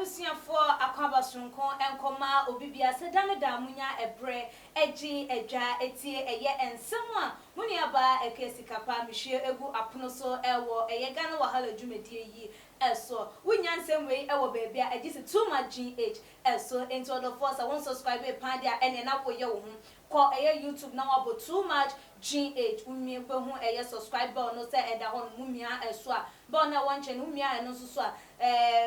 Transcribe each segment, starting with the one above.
abusuafo akwaba sonko enkoma obibia sedane da munya ebre eji edwa etie eye ensem a muniaba ekesikapa mihwe egu apono so ewo eye gana wahala dwumedie yi eso wunya nsem wei ewo bebia ejisi too much gh eso into the force won subscribe pan dia ene na koye wo hu ko eye YouTube na wabo too much gh umie pe hu eye subscribe bell no se eda ho mumia eso a bon na won chen umia eno so a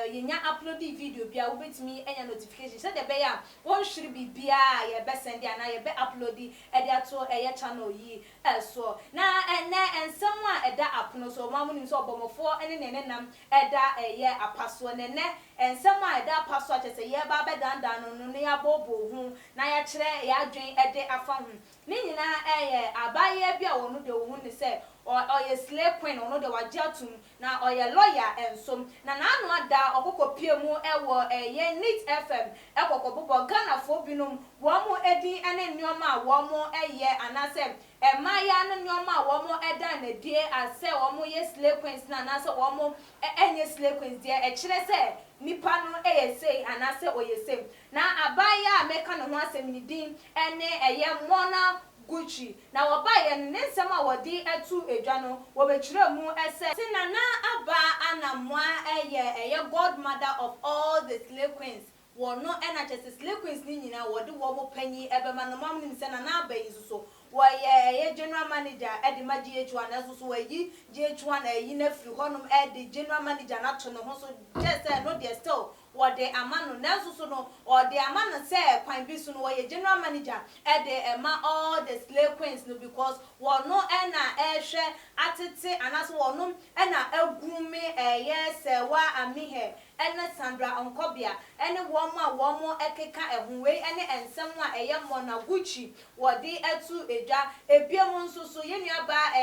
yenya upload video bia wo betimi enya notification se de be ya won hwiri bibia ye be send ya na ye be upload e de ato eye channel yi eso na ene ensem a eda apono so ma munim so obomofo ene ne nam eda eye apaso ne ensem a eda apaso a chese ye ba be dandan no ne ya bobo hu na ya kire ya adwen ede afa hu ni nyina eye abaye bia wonu de hu ne se oye slay queen ono de wajiatum na oye lawyer ensom na anu ada okokopie mu ewo eye Nit FM ekokobobo Ghana fo binom wo mu edi ene nneoma wo mu eye anase emaya no nneoma wo mu eda na die ase wo mu ye slay queens na anase wo mu enye slay queens die e kire se nipa no eye sei anase oye sei na abaya ameka no ho asem ni din ene eye Mona Gucci na wobaye ne nsem a wodi etu edwa no wo bekire mu ese tinana aba anamwa eye godmother of all the slay queens wono NHS slay queens ni nyina wodi wo mo panyi ebema no mam nim se na na aba yi so wo ye general manager edi ma GH1 na so wayi GH1 ayi na firi honum edi general manager na to no ho so just no dey still what the amano naso so no or the amano say kwan bi so no wo general manager e de ema all the slay queens no because wo no e na e hwe atete anaso wo no e na agume yes wa amihe ene Sandra Onkobia ene wo mo ekeka ehun we ene ensem a eye Mona Gucci wo de etu edwa ebiemu nso so ye nuaba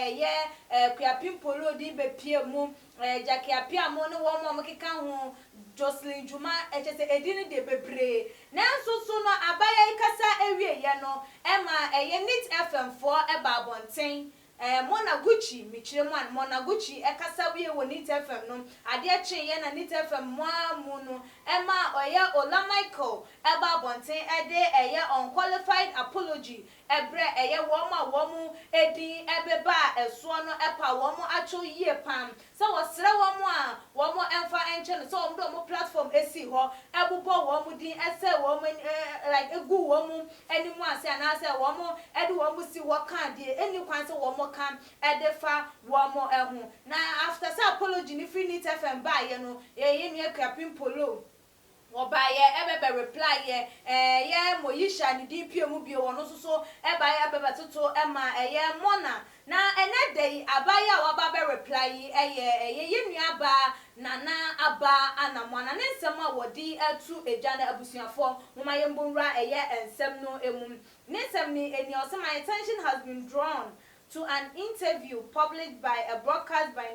Kuapim Polo di be pie mu Jackie Apia mo ne wo mo keka ho Jocelyn Juma echese edini de bebre nanso so no abaya ikasa ewie ye no ema eye Nit FM 4 eba bonten Mona Gucci michire mu an Mona Gucci ekasa wie wo Nit FM no ade eche ye na Nit FM mu no ema oye Ola Michael eba bonten ede eye unqualified apology ebre eye wo mu edi ebeba eso no epa wo mu acho yie pam so wo sere wo mu emfa enche no so wo do mo platform esi ho ebubo wo mu din ese wo mu like egu wo mu enimu ase na ase wo mu edi wo mu si wo kan die eni kwan so wo mu kan edefa wo mu ehu na after say apology ni free Nit FM ba ye no ye nua Kuapim Polo obaye ebebe reply ye Moyisha ni din pie mu bio wono so ebaye ebebe toto ema Mona na enedei abaya waba be reply ye nuaba nana aba anamwana ne nsem a wodi etu edwa na abusuafo moma ye mbonra ensem no emu ne nsem ni eni ose my attention has been drawn to an interview published by a broadcast by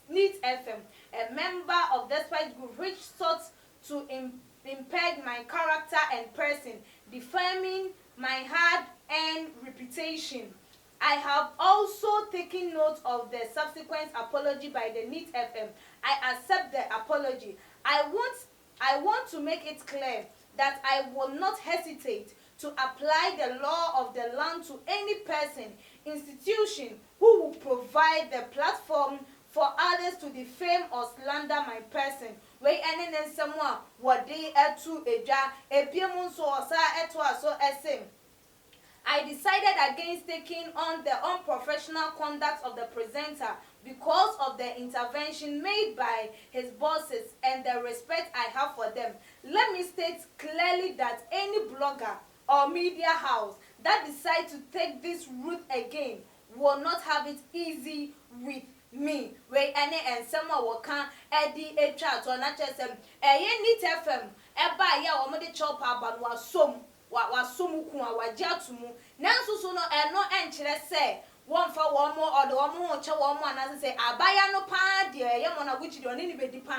Nit FM, a member of Despite Group, which sought to impede my character and person, defaming my hard-earned reputation. I have also taken note of the subsequent apology by the Nit FM. I accept the apology. I want to make it clear that I will not hesitate to apply the law of the land to any person, institution who will provide the platform for others to defame or slander my person. We enen someone what they etu eja ebiemu so osa eto aso esim. I decided against taking on the unprofessional conduct of the presenter because of the intervention made by his bosses and the respect I have for them. Let me state clearly that any blogger or media house that decide to take this route again will not have it easy with me. We any ensem a woka edi etwa to na chesem Nit FM eba ya wo de chop aba no wasom ku a wajiatumu nanso so no eno enkyere se wonfa wo mo odo wo mo ho che wo mo anase se abaya no pa de ye Mona Gucci de oni ni bedi pa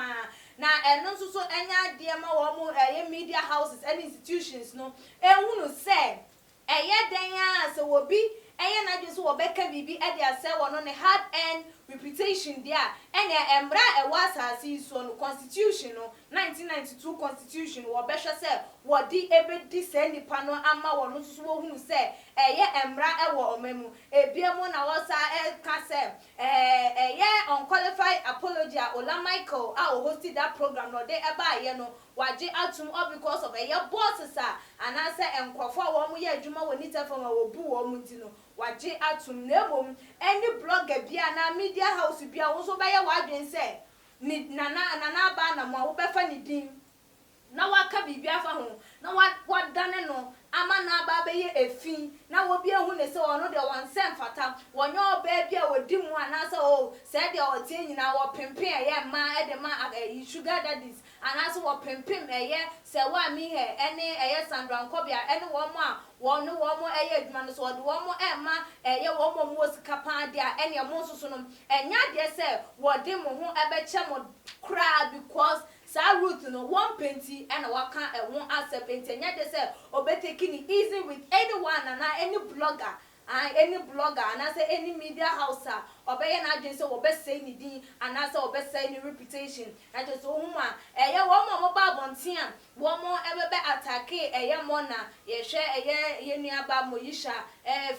na eno nso so enya de ma wo mo media houses and institutions no ehunu se den ya se wo bi eye na dwe so wo beka bibi e de ase wo no ne hard earned reputation dia ene embra e was asase so no constitution no 1992 constitution wo be hwe se wo di ebedi se nipa no ama wo no so wo hunu se eye embra e wo omamu ebiemu na wo sa e ka se eye unqualified apology Ola Michael a hosted that program no de eba ye no waje atum all because of eye bosses and answer enkrofo wo mo ye adwuma wo nita fam wo bu wo mo ti no waje atum na emom any blogger bia na media house bia wo so be ye wadwen se ni nana ba na mo wo be fa ni din na waka bibia fa ho na wadane no ama na ba be ye efin na wo bia hu ne se ono de wansem fata wonyo oba bia wodi mu anasa o se de o tie nyina wo pempen ye ma e de ma sugar daddies anasa wo pempem ye se wa mi he ene ye Sandra Nkobia ene wo mo a wo mo eye adwuma no so wo de wo mo e ma ye wo mo mo sika pan de a ene mo soso no enya de se wo de mo ho ebe che mo kra because sa root no one penti and waka e won accept penti nya de say obeteki ni easy with anyone and any blogger and I say any media house obey na agent say obesay ni din and I say obesay ni reputation and just huma eye wo mo ba bonten a wo mo ebebe attack eye mo na ye hwe eye nuaba Moyisha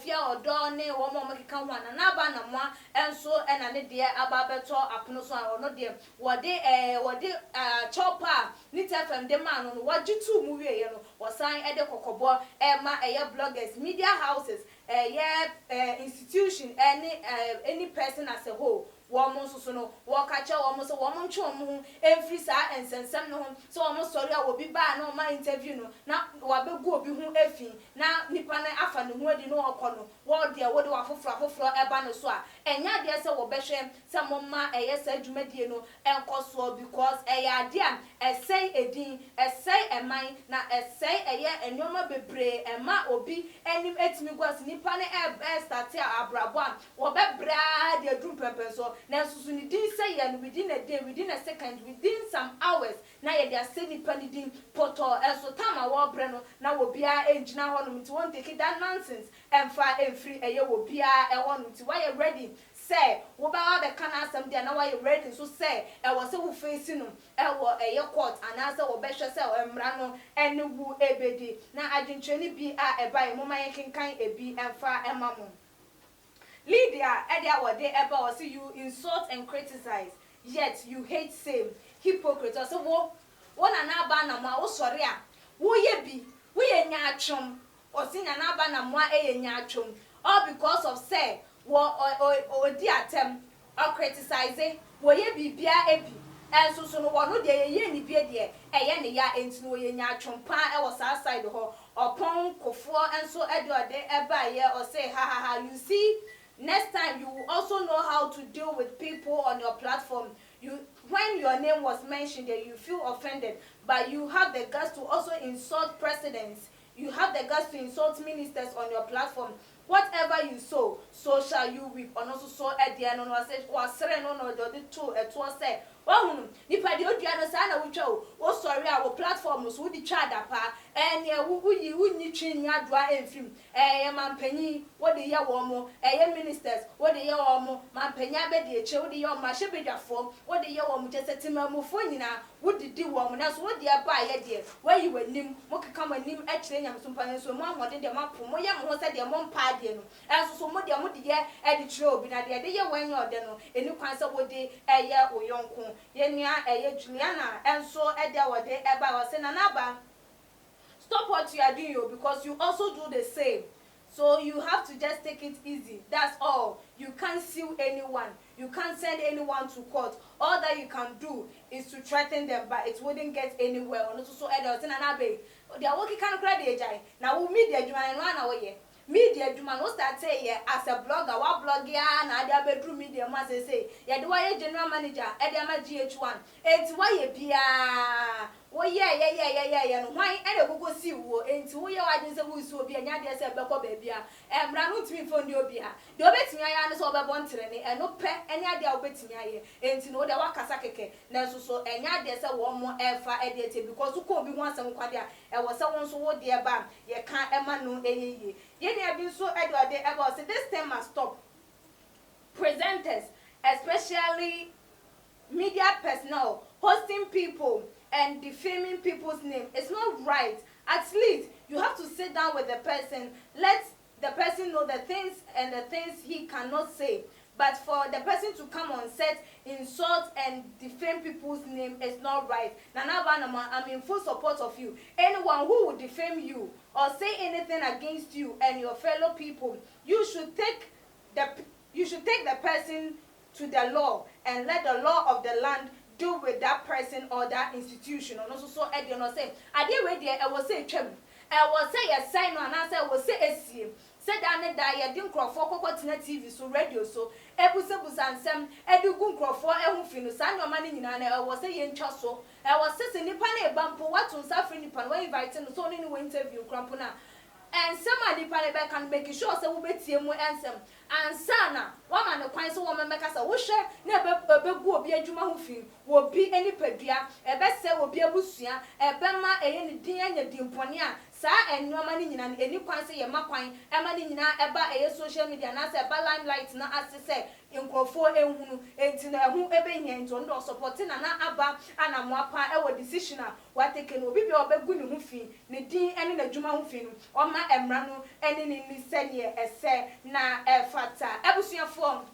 fia odo ne wo mo keka ho na ba na mo enso na ne de aba beto apono so a ono de wo de chopper ni tfm de man no wo jitu mu wie ye no wo san e de kokobo ma eye bloggers media houses institution any person as a whole woman so no wo ka che wo mo so wo mo ntwe mo emfiri sa ensensem no ho so wo mo sori a wo bi ba na ma interview no na wa be go obi hu efi na nipa na afa ne hu adi no okọ no wo de wo de wa foforo eba no so a enya de se wo be hwe se mo ma eye sa dwumadie no enkoso because eya de a esei edin esei eman na esei eye enyoma bebre ema obi enim etimi gwas nipa na start abrabo a wo be bra de adum pepe so na susu ni din say ya within a day within a second within some hours na ye dia say nipa ni din poto eso tama wo bre no na wo bia engina ho no mti won take that nonsense emfa emfiri eye wo bia e ho no mti why you ready say wo ba wa be kana asem dia na why you ready so say e wo say wo face no e wo eye court anasa wo be hwe say emra no ene wu ebedi na adwentwani bi a eba mo man kenkan ebi emfa emamo Lydia, Edia wade eba or see you insult and criticize, yet you hate same hypocrite. So one anaba na ma o sorry a wo ye bi wo ye nya atwom o si na na ba na mo e ye nya atwom all because of say wo o di atem or criticize wo ye bibia ebi enso so no wo no de ye ni bi de ye ne ya enti no ye nya atwom pa e wo sa side ho opon kofo enso e de ode eba ye or say ha you see. Next time you will also know how to deal with people on your platform. When your name was mentioned there, you feel offended, but you have the guts to also insult presidents. You have the guts to insult ministers on your platform. Whatever you sow, so shall you reap. And also sow at the end on was the two at was said. Well, if I do understand which oh sorry, our platform was with each other, pa, and yeah, we need chin ya dry and film. Man penny, what the year womo, ministers, what the year womo, man penya bed, the child, the young mashabida form, what the year womo just said to my mufonina, what did the woman, that's what they are by a dear, where you were nim, what can come and nim actually, I'm some parents, so mom wanted their map for my young was at their mom party, and so much their moody year at the show, but at the year when you're done, and you can't say what they a year or young. Yenya Juliana and so Edia wade eba was in anaba. Stop what you are doing because you also do the same. So you have to just take it easy. That's all. You can't sue anyone. You can't send anyone to court. All that you can do is to threaten them, but it wouldn't get anywhere. So Edia was in anabe. They are working kind of credit. Now we meet the Juliana one away. Media do man start say as a blogger, what blogger na dia bedroom media man say ya do why general manager e dia ma GH1 enti why bia wo ye yeah no why and go see wo enti wo ye wadin se wo su obi anya de se be ko ba bia emra no timi fo ndi obi a de obetimi aya ne so be bontere ne eno pe anya de obetimi aye enti no de wakasa keke na so anya de se wo mo efa e de te because ko obi ho asem kwade a e wo se won so wo de ba ye kan ema no eyeye ye ne abi so e de about say this thing must stop. Presenters, especially media personnel, hosting people and defaming people's name. It's not right. At least you have to sit down with the person, let the person know the things and the things he cannot say. But for the person to come on set, insult and defame people's name is not right. Nana Banama, I'm in full support of you. Anyone who would defame you or say anything against you and your fellow people, you should take the person to the law and let the law of the land deal with that person or that institution. And also so I don't say I did wait there, I will say chem. I will say a sign on answer, I will say a see. Said I die, didn't crawl for TV, so radio, so Ebusabus and Sam, Edu crawl for Elfino, San your money in an I was saying Chasso. I was sitting in Pane Bampo, what on suffering Nipan, where inviting so many interview, Crampona. And somebody probably can make sure so we bet him answer. And sana, one man the so woman make us a wish, never go be a juma who will be any pedia, a best say will be a busia, a bema, any dear and a dimponia, sir, and no money in any point say a maquine, a money in a social media, and as a limelight, not as to say. In Crawford and who ever to supporting an abba and a mwapa ewa decision what they can be your beguni hufi, Nidin and in a Juma hufin, or my emrano, and in Nisenia, a say, na a fata, ebusia form.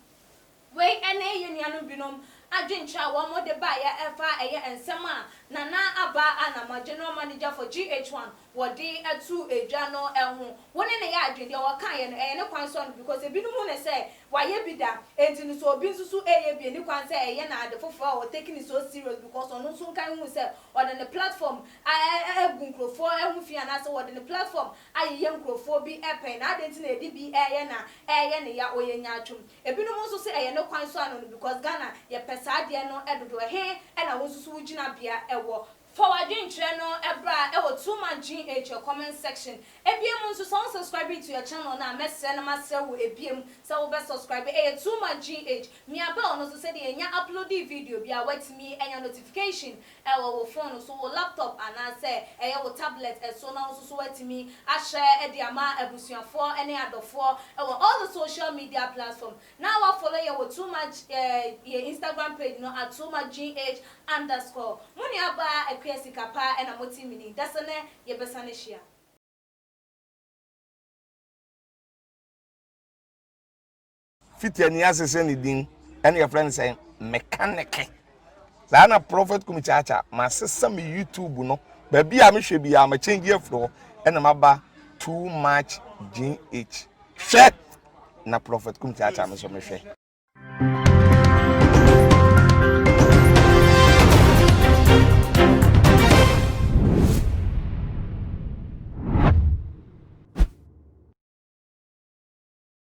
Way any union binom. Ajincha one more the buyer FIA and Sama Nana Abba and my general manager for GH1 what day at 2 a journal and one in a yard in your kind and a concern because a bit moon say why ye be that and so being so a be any can say yana the for taking it so serious because on no soon can we say or on the platform I go for a movie and answer what in the platform I young for be a pen I didn't know DB a ya or yachum a bit also say I no concern because Ghana ye sadia no edodo he and I was so wujina bia ewo forwarding channel ebra ewo too much GH your comment section ebiem so subscribe to your channel na message na masewo ebiem so be subscribe too much GH me aba no so say dey nya upload the video bia wait me enya notification ewo wo phone so wo laptop and say wo tablet so na so wait me a share e ama abusuafo ene adofo ewo all the social media platform now I follow you too much your Instagram page no at too much GH_. Muni aba ekwesi kapa ena moti mini dasane ye besane shia Fiti ani asese ni din ene your friend say mechanic na prophet kumichacha ma sesa me YouTube no ba bia me hwe bia ma change afro ena maba too much GH hwe na prophet kumichacha me so me hwe